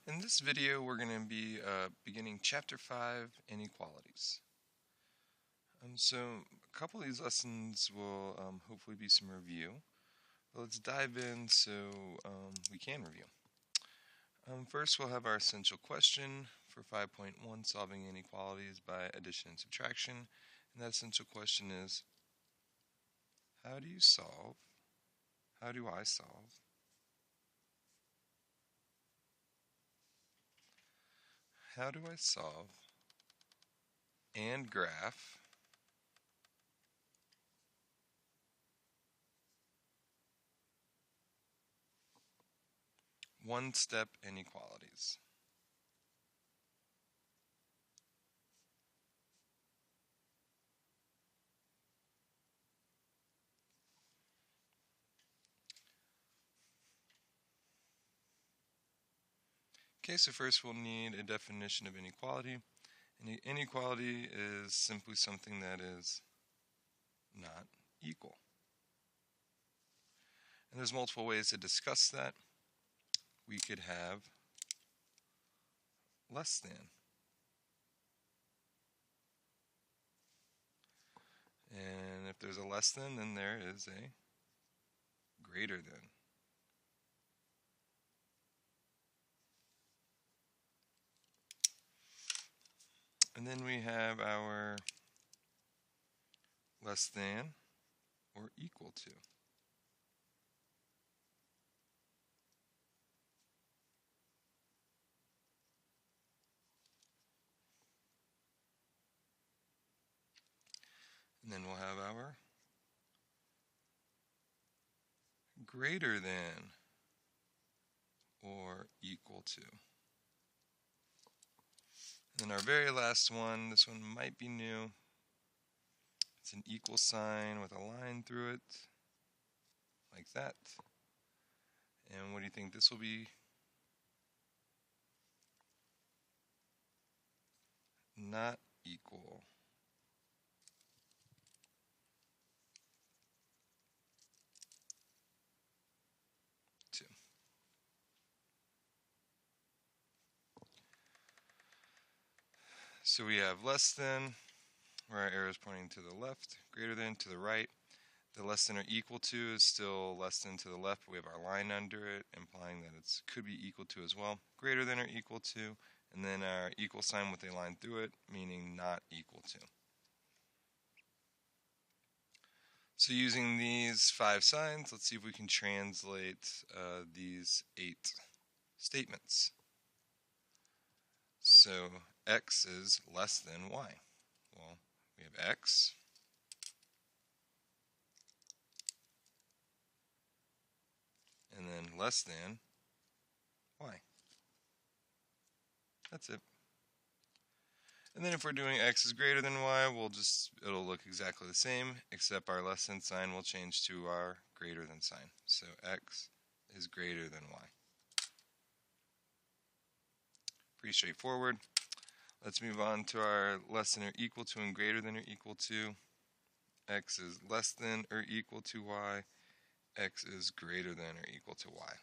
In this video, we're going to be beginning Chapter 5, Inequalities. So a couple of these lessons will hopefully be some review. But let's dive in so we can review. First, we'll have our essential question for 5.1, solving inequalities by addition and subtraction. And that essential question is, how do I solve and graph one-step inequalities? Okay, so first we'll need a definition of inequality. And inequality is simply something that is not equal. And there's multiple ways to discuss that. We could have less than. And if there's a less than, then there is a greater than. And then we have our less than or equal to. And then we'll have our greater than or equal to. And then our very last one, this one might be new. It's an equal sign with a line through it, like that. And what do you think this will be? Not equal to. So we have less than, where our arrow is pointing to the left, greater than to the right. The less than or equal to is still less than to the left, but we have our line under it, implying that it could be equal to as well. Greater than or equal to, and then our equal sign with a line through it, meaning not equal to. So using these 5 signs, let's see if we can translate these 8 statements. So x is less than y. Well, we have x and then less than y. That's it. And then if we're doing x is greater than y, it'll look exactly the same, except our less than sign will change to our greater than sign. So x is greater than y. Pretty straightforward. Let's move on to our less than or equal to and greater than or equal to. X is less than or equal to y. X is greater than or equal to y.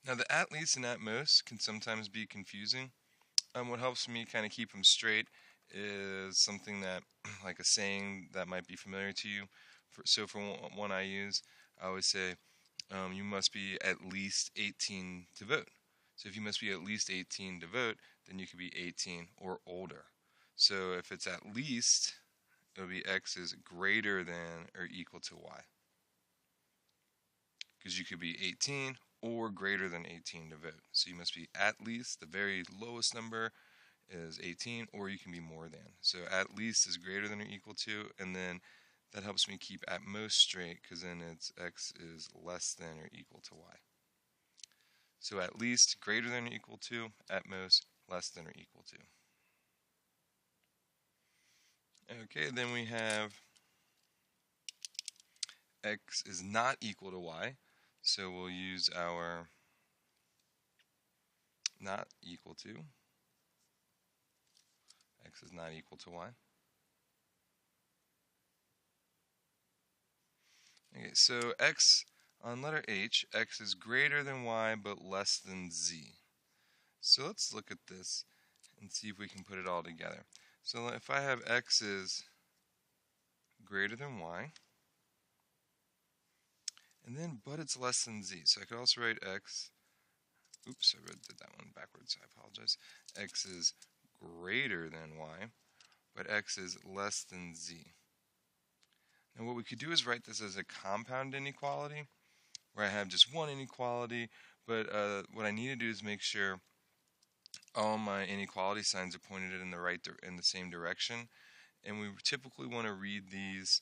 Now the at least and at most can sometimes be confusing. What helps me kind of keep them straight is something that, like a saying that might be familiar to you. So for one I use, I always say, you must be at least 18 to vote. So if you must be at least 18 to vote, then you could be 18 or older. So if it's at least, it'll be x is greater than or equal to y. Because you could be 18 or greater than 18 to vote. So you must be at least, the very lowest number is 18, or you can be more than. So at least is greater than or equal to, and then that helps me keep at most straight, because then it's x is less than or equal to y. So at least, greater than or equal to, at most, less than or equal to. Okay, then we have x is not equal to y. So we'll use our not equal to. X is not equal to y. Okay, so x On letter H, x is greater than y but less than z. So let's look at this and see if we can put it all together. So if I have x is greater than y, and then but it's less than z. So I could also write x, oops, I did that one backwards, I apologize. X is greater than y, but x is less than z. Now what we could do is write this as a compound inequality, where I have just one inequality, but what I need to do is make sure all my inequality signs are pointed in the same direction, and we typically want to read these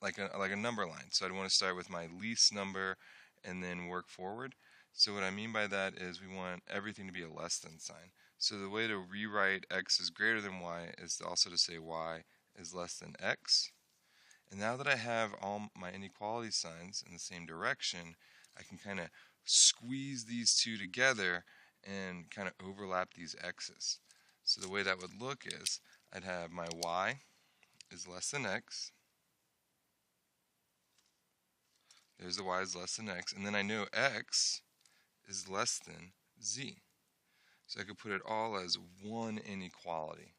like a number line. So I'd want to start with my least number and then work forward. So what I mean by that is we want everything to be a less than sign. So the way to rewrite x is greater than y is also to say y is less than x. And now that I have all my inequality signs in the same direction, I can kind of squeeze these two together and kind of overlap these x's. So the way that would look is I'd have my y is less than x. There's the y is less than x. And then I know x is less than z. So I could put it all as one inequality.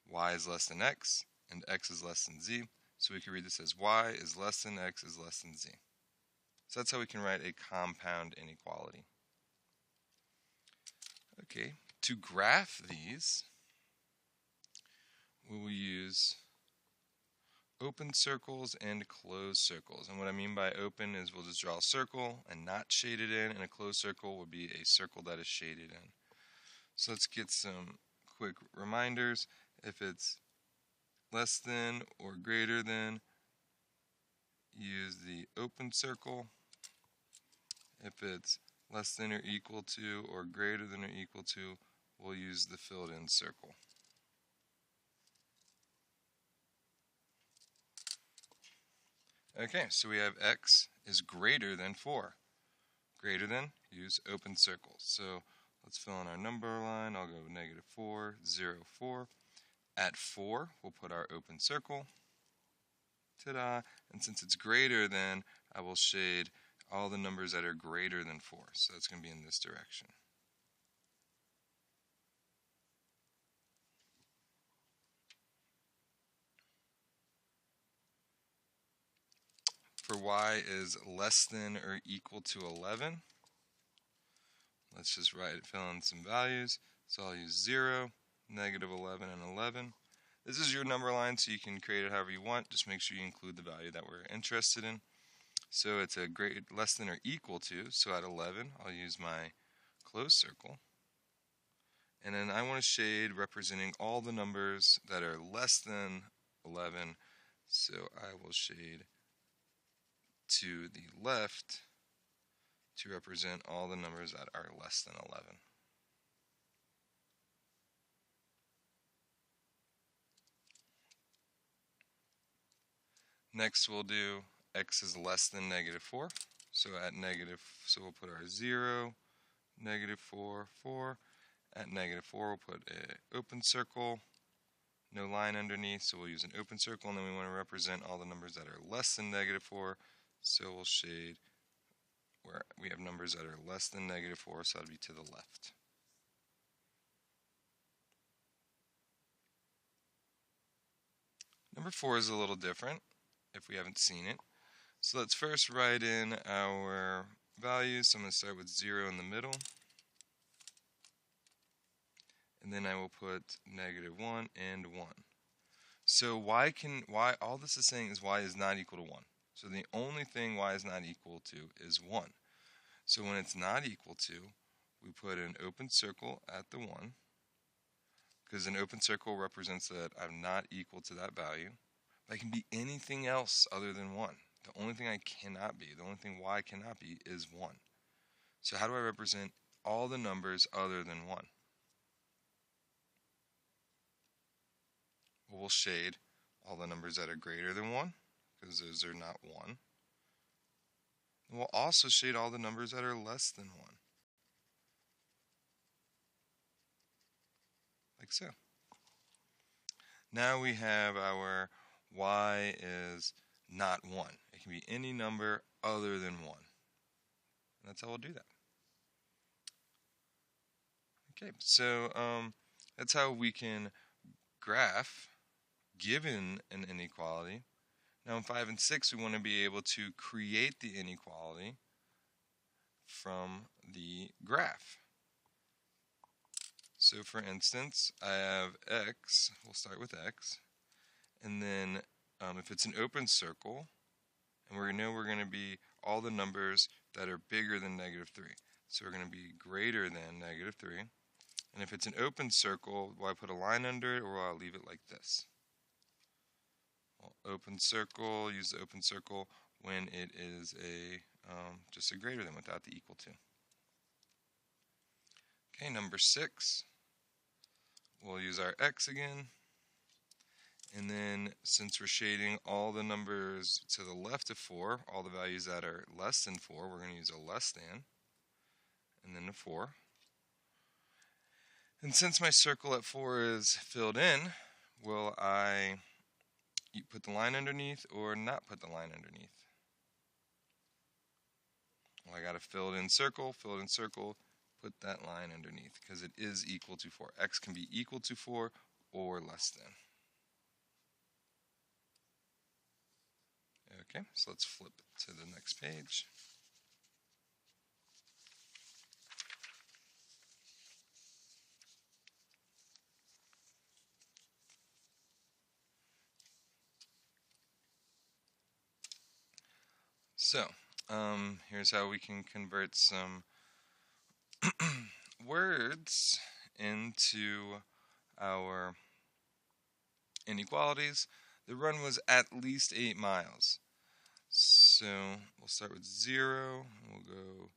Y is less than x, and x is less than z. So we can read this as y is less than x is less than z. So that's how we can write a compound inequality. Okay, to graph these, we will use open circles and closed circles. And what I mean by open is we'll just draw a circle and not shade it in, and a closed circle would be a circle that is shaded in. So let's get some quick reminders. If it's less than or greater than, use the open circle. If it's less than or equal to or greater than or equal to, we'll use the filled in circle. Okay, so we have x is greater than 4. Greater than, use open circle. So let's fill in our number line. I'll go -4, 0, 4. At 4, we'll put our open circle. Ta-da! And since it's greater than, I will shade all the numbers that are greater than 4. So that's going to be in this direction. For y is less than or equal to 11, let's just fill in some values. So I'll use 0, -11, and 11. This is your number line, so you can create it however you want. Just make sure you include the value that we're interested in. So it's a less than or equal to, so at 11, I'll use my closed circle. And then I want to shade representing all the numbers that are less than 11, so I will shade to the left to represent all the numbers that are less than 11. Next we'll do x is less than -4. So so we'll put our 0, -4, 4. At -4 we'll put an open circle, no line underneath, so we'll use an open circle, and then we want to represent all the numbers that are less than -4. So we'll shade where we have numbers that are less than -4, so that'll be to the left. Number 4 is a little different if we haven't seen it. So let's first write in our values. So I'm going to start with 0 in the middle. And then I will put -1 and 1. So why all this is saying is y is not equal to 1. So the only thing y is not equal to is 1. So when it's not equal to, we put an open circle at the 1, because an open circle represents that I'm not equal to that value. I can be anything else other than 1. The only thing I cannot be, the only thing y cannot be is 1. So how do I represent all the numbers other than 1? Well, we'll shade all the numbers that are greater than 1, because those are not 1. And we'll also shade all the numbers that are less than 1. Like so. Now we have our y is not 1. It can be any number other than 1. And that's how we'll do that. Okay, so that's how we can graph given an inequality. Now in 5 and 6, we want to be able to create the inequality from the graph. So for instance, I have x, we'll start with x, and then if it's an open circle, and we know we're going to be all the numbers that are bigger than -3. So we're going to be greater than -3. And if it's an open circle, will I put a line under it, or will I leave it like this? Well, open circle, use the open circle when it is just a greater than without the equal to. Okay, number 6, we'll use our x again. And then since we're shading all the numbers to the left of 4, all the values that are less than 4, we're going to use a less than, and then a 4. And since my circle at 4 is filled in, will I put the line underneath or not put the line underneath? Well, I got a filled in circle, put that line underneath because it is equal to 4. X can be equal to 4 or less than. Okay, so let's flip to the next page. So, here's how we can convert some words into our inequalities. The run was at least 8 miles. So we'll start with 0, and we'll go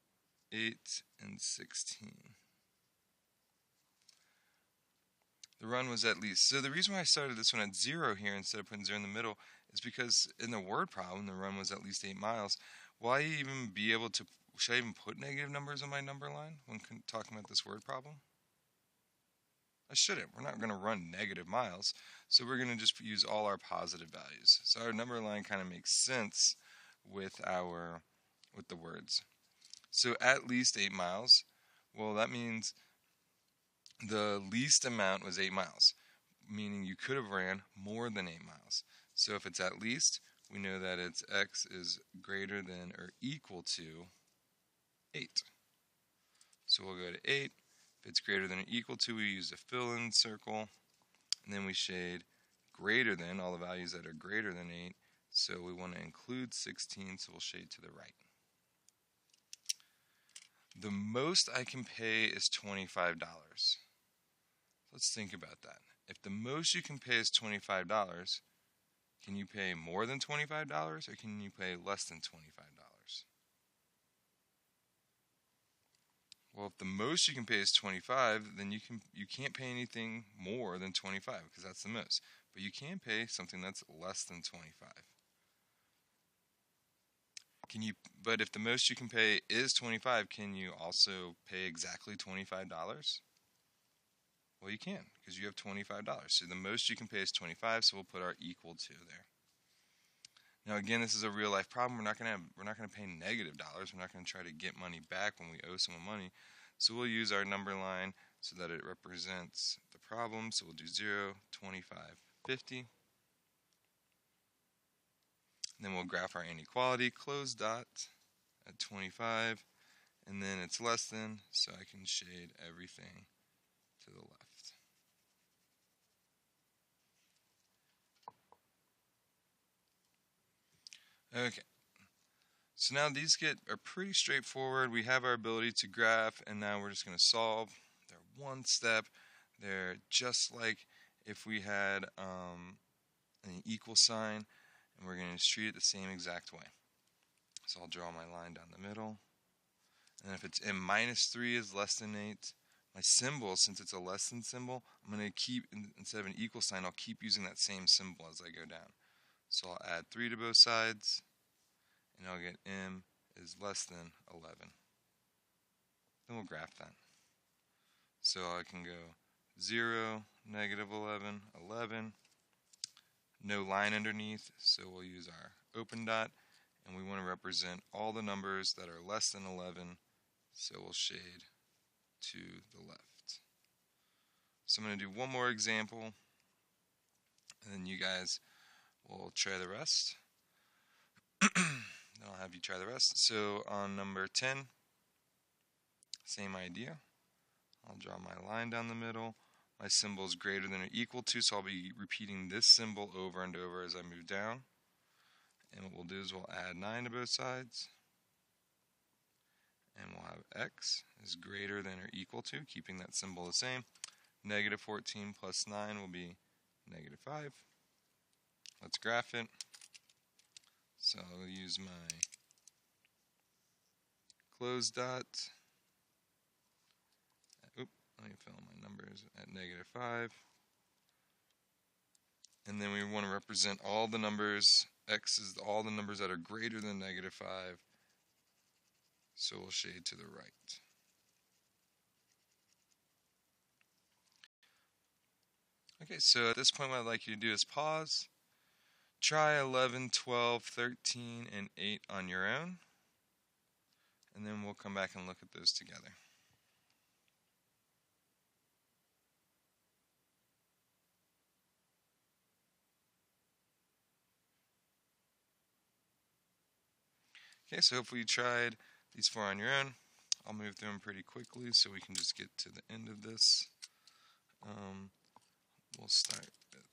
8 and 16. The run was at least. So the reason why I started this one at 0 here instead of putting 0 in the middle is because in the word problem, the run was at least 8 miles. Will I even be able to, should I even put negative numbers on my number line when talking about this word problem? I shouldn't. We're not going to run negative miles, so we're going to just use all our positive values. So our number line kind of makes sense with the words. So at least 8 miles. Well, that means the least amount was 8 miles, meaning you could have ran more than 8 miles. So if it's at least, we know that its x is greater than or equal to 8. So we'll go to 8. If it's greater than or equal to, we use the fill-in circle, and then we shade greater than, all the values that are greater than 8. So we want to include 16, so we'll shade to the right. The most I can pay is $25. Let's think about that. If the most you can pay is $25, can you pay more than $25 or can you pay less than $25? Well, if the most you can pay is 25, then you can't pay anything more than 25 because that's the most. But you can pay something that's less than 25. But if the most you can pay is 25, can you also pay exactly $25? Well, you can because you have $25. So the most you can pay is 25, so we'll put our equal to there. Now again, this is a real life problem. We're not going to pay negative dollars. We're not going to try to get money back when we owe someone money. So we'll use our number line so that it represents the problem. So we'll do 0, 25, 50. And then we'll graph our inequality, close dot at 25, and then it's less than, so I can shade everything to the left. Okay, so now these are pretty straightforward. We have our ability to graph, and now we're just going to solve. They're one step. They're just like if we had an equal sign, and we're going to treat it the same exact way. So I'll draw my line down the middle. And if it's m-3 is less than 8, my symbol, since it's a less than symbol, I'm going to keep, instead of an equal sign, I'll keep using that same symbol as I go down. So I'll add 3 to both sides, and I'll get m is less than 11. Then we'll graph that. So I can go 0, negative 11, 11. No line underneath, so we'll use our open dot, and we want to represent all the numbers that are less than 11, so we'll shade to the left. So I'm going to do one more example, and then you guys will try the rest. Then I'll have you try the rest. So on number 10, same idea. I'll draw my line down the middle. My symbol is greater than or equal to, so I'll be repeating this symbol over and over as I move down. And what we'll do is we'll add 9 to both sides. And we'll have x is greater than or equal to, keeping that symbol the same. Negative 14 plus 9 will be negative 5. Let's graph it. So I'll use my close dot. Let me fill in my numbers at negative 5. And then we want to represent all the numbers. X is all the numbers that are greater than negative 5. So we'll shade to the right. Okay, so at this point what I'd like you to do is pause. Try 11, 12, 13, and 8 on your own. And then we'll come back and look at those together. Okay, so hopefully you tried these 4 on your own. I'll move through them pretty quickly so we can just get to the end of this. We'll start with,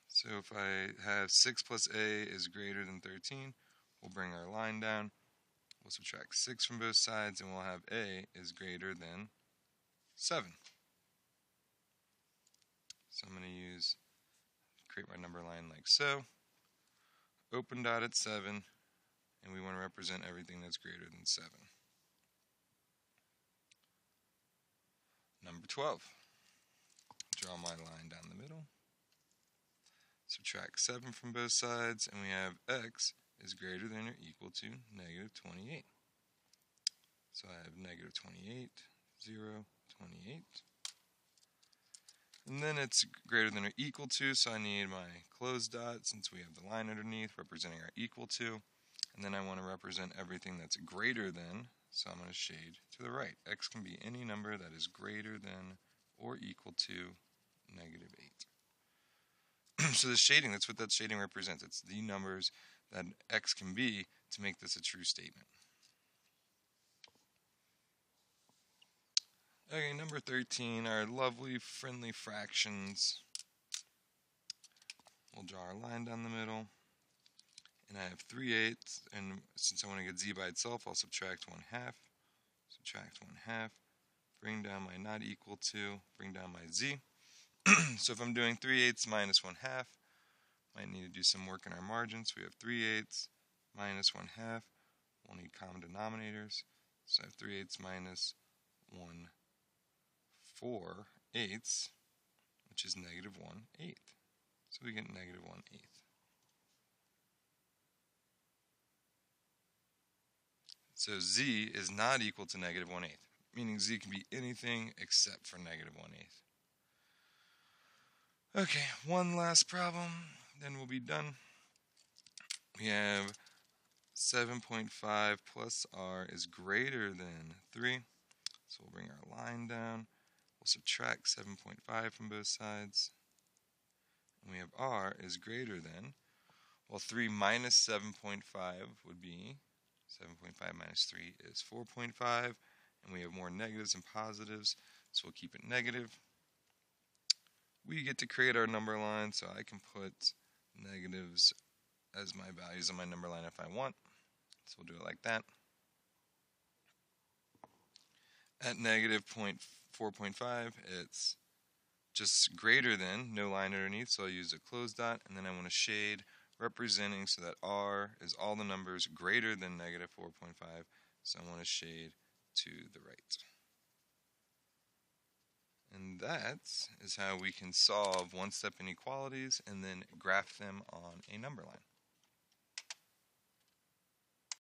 so if I have 6 plus a is greater than 13, we'll bring our line down. We'll subtract 6 from both sides, and we'll have a is greater than 7. So I'm going to create my number line like so. Open dot at 7, and we want to represent everything that's greater than 7. Number 12. Draw my line down the middle. Subtract 7 from both sides, and we have x is greater than or equal to negative 28. So I have negative 28, 0, 28. And then it's greater than or equal to, so I need my closed dot since we have the line underneath representing our equal to. And then I want to represent everything that's greater than, so I'm going to shade to the right. X can be any number that is greater than or equal to negative 8. So the shading, that's what that shading represents. It's the numbers that x can be to make this a true statement. Okay, number 13, our lovely friendly fractions. We'll draw our line down the middle. And I have 3/8, and since I want to get z by itself, I'll subtract 1/2. Subtract 1/2. Bring down my not equal to, bring down my z. So if I'm doing 3/8 minus 1/2, might need to do some work in our margins. We have 3/8 minus 1/2. We'll need common denominators. So I have 3/8 minus 1/4, which is negative 1/8. So we get negative 1/8. So z is not equal to negative 1/8, meaning z can be anything except for negative 1/8. Okay, one last problem, then we'll be done. We have 7.5 plus r is greater than 3. So we'll bring our line down. We'll subtract 7.5 from both sides. And we have r is greater than, well, 3 minus 7.5 would be, 7.5 minus 3 is 4.5. And we have more negatives and positives, so we'll keep it negative. We get to create our number line, so I can put negatives as my values on my number line if I want. So we'll do it like that. At negative 4.5, it's just greater than, no line underneath, so I'll use a closed dot, and then I want to shade representing so that r is all the numbers greater than negative 4.5, so I want to shade to the right. And that is how we can solve one-step inequalities and then graph them on a number line.